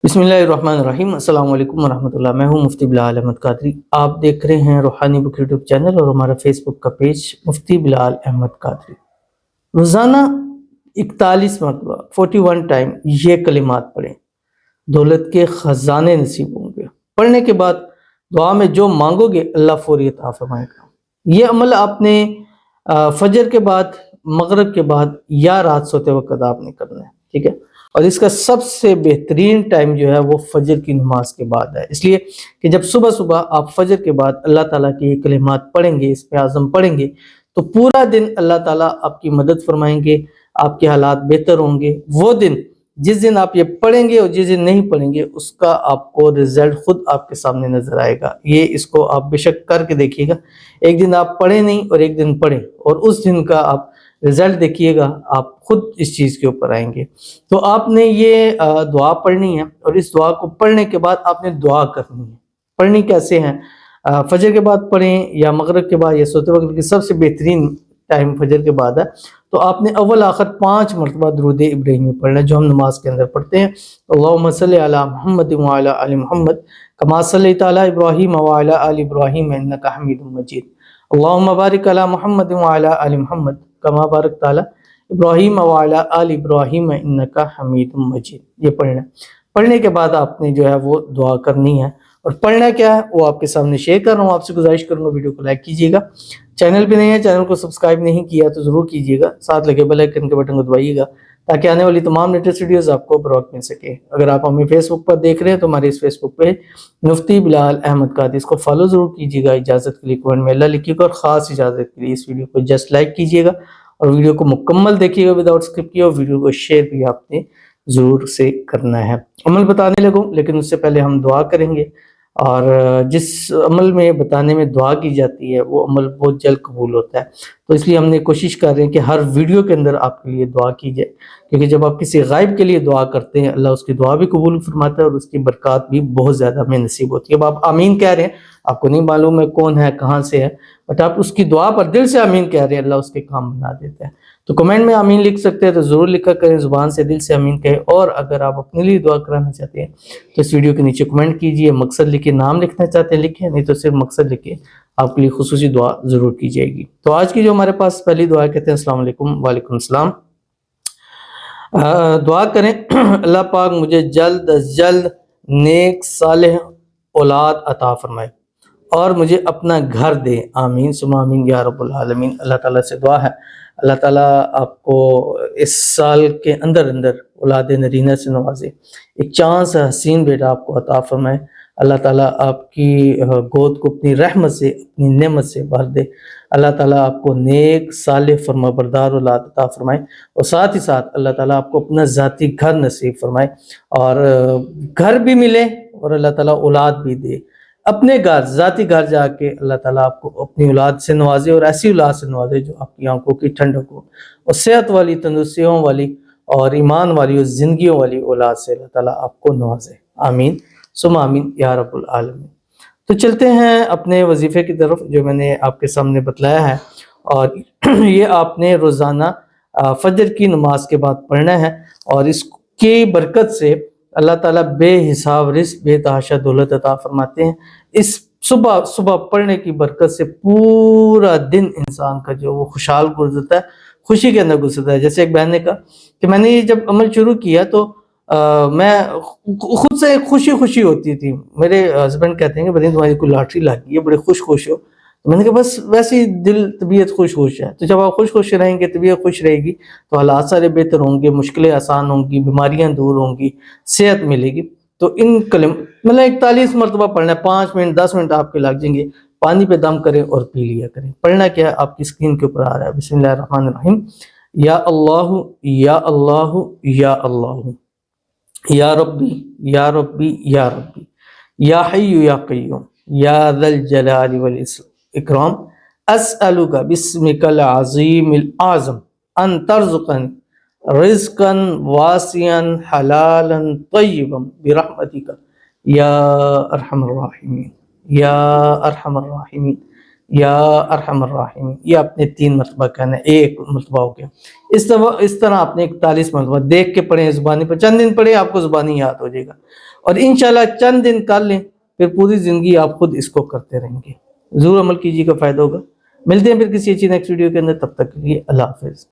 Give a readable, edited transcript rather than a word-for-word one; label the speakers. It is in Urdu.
Speaker 1: بسم اللہ الرحمن الرحیم۔ السلام علیکم ورحمۃ اللہ۔ میں ہوں مفتی بلال احمد قادری۔ آپ دیکھ رہے ہیں روحانی بک یوٹیوب چینل اور ہمارا فیس بک کا پیج مفتی بلال احمد قادری۔ روزانہ 41 مرتبہ 41 ٹائم یہ کلمات پڑھیں، دولت کے خزانے نصیب ہوں گے۔ پڑھنے کے بعد دعا میں جو مانگو گے اللہ فوری عطا فرمائے گا۔ یہ عمل آپ نے فجر کے بعد، مغرب کے بعد یا رات سوتے وقت آپ نے کرنا ہے، ٹھیک ہے؟ اور اس کا سب سے بہترین ٹائم جو ہے وہ فجر کی نماز کے بعد ہے، اس لیے کہ جب صبح صبح آپ فجر کے بعد اللہ تعالیٰ کی یہ کلمات پڑھیں گے، اس پہ اعظم پڑھیں گے، تو پورا دن اللہ تعالیٰ آپ کی مدد فرمائیں گے، آپ کے حالات بہتر ہوں گے۔ وہ دن جس دن آپ یہ پڑھیں گے اور جس دن نہیں پڑھیں گے، اس کا آپ کو رزلٹ خود آپ کے سامنے نظر آئے گا۔ یہ اس کو آپ بے شک کر کے دیکھیے گا۔ ایک دن آپ پڑھیں نہیں اور ایک دن پڑھیں، اور اس دن کا آپ رزلٹ دیکھیے گا، آپ خود اس چیز کے اوپر آئیں گے۔ تو آپ نے یہ دعا پڑھنی ہے، اور اس دعا کو پڑھنے کے بعد آپ نے دعا کرنی ہے۔ پڑھنی کیسے ہیں؟ فجر کے بعد پڑھیں یا مغرب کے بعد یا سوتے وقت کی سب سے بہترین ٹائم فجر کے بعد ہے، تو آپ نے اول آخر 5 مرتبہ درود ابراہیمی پڑھنا ہے، جو ہم نماز کے اندر پڑھتے ہیں۔ اللہم صلی علی محمد وعلی آل محمد کما صلیت علی ابراہیم وعلی آل ابراہیم انک حمید مجید۔ اللہم بارک علی محمد وعلی آل محمد کما بارکت علی ابراہیم وعلی آل ابراہیم انک حمید مجید۔ یہ پڑھنا ہے۔ پڑھنے کے بعد آپ نے جو ہے وہ دعا کرنی ہے، اور پڑھنا کیا ہے وہ آپ کے سامنے شیئر کر رہا ہوں۔ آپ سے گزارش کروں گا ویڈیو کو لائک کیجیے گا، چینل پہ نہیں ہے چینل کو سبسکرائب نہیں کیا تو ضرور کیجیے گا، ساتھ لگے بیل آئیکن کے بٹن کو دبائیے گا تاکہ آنے والی تمام لیٹسٹ ویڈیوز آپ کو بر وقت مل سکے۔ اگر آپ ہمیں فیس بک پر دیکھ رہے ہیں تو ہمارے اس فیس بک پہ مفتی بلال احمد قادری، اس کو فالو ضرور کیجیے گا۔ اجازت کے لیے کمنٹ میں اللہ لکھیے گا، اور خاص اجازت کے لیے اس ویڈیو کو جسٹ لائک کیجیے گا، اور ویڈیو کو مکمل دیکھیے گا وداؤٹ اسکپ کیے، اور ویڈیو کو شیئر بھی آپ نے ضرور سے کرنا ہے۔ عمل بتانے لگوں لیکن اس سے پہلے ہم دعا کریں گے، اور جس عمل میں بتانے میں دعا کی جاتی ہے وہ عمل بہت جلد قبول ہوتا ہے، تو اس لیے ہم نے کوشش کر رہے ہیں کہ ہر ویڈیو کے اندر آپ کے لیے دعا کی جائے، کیونکہ جب آپ کسی غائب کے لیے دعا کرتے ہیں اللہ اس کی دعا بھی قبول فرماتا ہے، اور اس کی برکات بھی بہت زیادہ ہمیں نصیب ہوتی ہے۔ اب آپ آمین کہہ رہے ہیں، آپ کو نہیں معلوم ہے کون ہے کہاں سے ہے، بٹ آپ اس کی دعا پر دل سے آمین کہہ رہے ہیں، اللہ اس کے کام بنا دیتا ہے۔ تو کمنٹ میں آمین لکھ سکتے ہیں تو ضرور لکھا کریں، زبان سے دل سے آمین کہیں، اور اگر آپ اپنے لیے دعا کرانا چاہتے ہیں تو اس ویڈیو کے نیچے کمنٹ کیجئے، مقصد لکھیں، نام لکھنا چاہتے ہیں لکھیں، نہیں تو صرف مقصد لکھیں، آپ کے لیے خصوصی دعا ضرور کی جائے گی۔ تو آج کی جو ہمارے پاس پہلی دعا کہتے ہیں السلام علیکم۔ وعلیکم السلام۔ دعا کریں اللہ پاک مجھے جلد از جلد نیک صالح اولاد عطا فرمائے اور مجھے اپنا گھر دے، آمین ثم آمین یا رب العالمین۔ اللہ تعالیٰ سے دعا ہے اللہ تعالیٰ آپ کو اس سال کے اندر اولاد نرینہ سے نوازے، ایک چاند سا حسین بیٹا آپ کو عطا فرمائے۔ اللہ تعالیٰ آپ کی گود کو اپنی رحمت سے، اپنی نعمت سے بھر دے۔ اللہ تعالیٰ آپ کو نیک صالح فرما بردار اولاد عطا فرمائے، اور ساتھ ہی ساتھ اللہ تعالیٰ آپ کو اپنا ذاتی گھر نصیب فرمائے، اور گھر بھی ملے اور اللہ تعالیٰ اولاد بھی دے۔ اپنے گھر، ذاتی گھر جا کے اللہ تعالیٰ آپ کو اپنی اولاد سے نوازے، اور ایسی اولاد سے نوازے جو آپ کی آنکھوں کی ٹھنڈک ہو، اور صحت والی، تندرستیوں والی اور ایمان والی اور زندگیوں والی اولاد سے اللہ تعالیٰ آپ کو نوازے، آمین ثم آمین یا رب العالمین۔ تو چلتے ہیں اپنے وظیفے کی طرف جو میں نے آپ کے سامنے بتلایا ہے، اور یہ آپ نے روزانہ فجر کی نماز کے بعد پڑھنا ہے، اور اس کی برکت سے اللہ تعالیٰ بے حساب رزق، بے تحاشا دولت عطا فرماتے ہیں۔ اس صبح پڑھنے کی برکت سے پورا دن انسان کا جو وہ خوشحال گزرتا ہے، خوشی کے اندر گزرتا ہے۔ جیسے ایک بہن نے کہا کہ میں نے یہ جب عمل شروع کیا تو میں خود سے خوشی ہوتی تھی۔ میرے ہسبینڈ کہتے ہیں کہ بھائی تمہاری کوئی لاٹری لگ گئی ہے، بڑے خوش ہو۔ تو میں نے کہا بس ویسے ہی دل طبیعت خوش ہے۔ تو جب آپ خوش رہیں گے، طبیعت خوش رہے گی تو حالات سارے بہتر ہوں گے، مشکلیں آسان ہوں گی، بیماریاں دور ہوں گی، صحت ملے گی۔ تو ان مطلب 41 مرتبہ پڑھنا ہے، 5 منٹ 10 منٹ آپ کے لگ جائیں گے۔ پانی پہ دم کریں اور پی لیا کریں۔ پڑھنا کیا ہے آپ کی اسکرین کے اوپر آ رہا ہے، بسم اللہ الرحمن الرحیم۔ یا اللہ یا اللہ یا اللہ، یا ربی یا ربی یا ربی، یا حی یا قیوم، یا ذا الجلال والاکرام، اسألک باسمک العظیم الاعظم ان ترزقنی رزقا واسعا حلالا طیبا برحمتک یا ارحم الراحمین، یا ارحم الراحمین، یا ارحم الراحمین۔ یہ آپ نے 3 مرتبہ کہنا ہے، 1 مرتبہ ہو گیا۔ اس طرح آپ نے 41 مرتبہ دیکھ کے پڑھیں، زبانی پر چند دن پڑھیں، آپ کو زبانی یاد ہو جائے گا۔ اور انشاءاللہ چند دن کر لیں پھر پوری زندگی آپ خود اس کو کرتے رہیں گے. ضرور عمل کیجیے گا، فائدہ ہوگا. ملتے ہیں پھر کسی اچھی نیکسٹ ویڈیو کے اندر، تب تک کے لیے اللہ حافظ.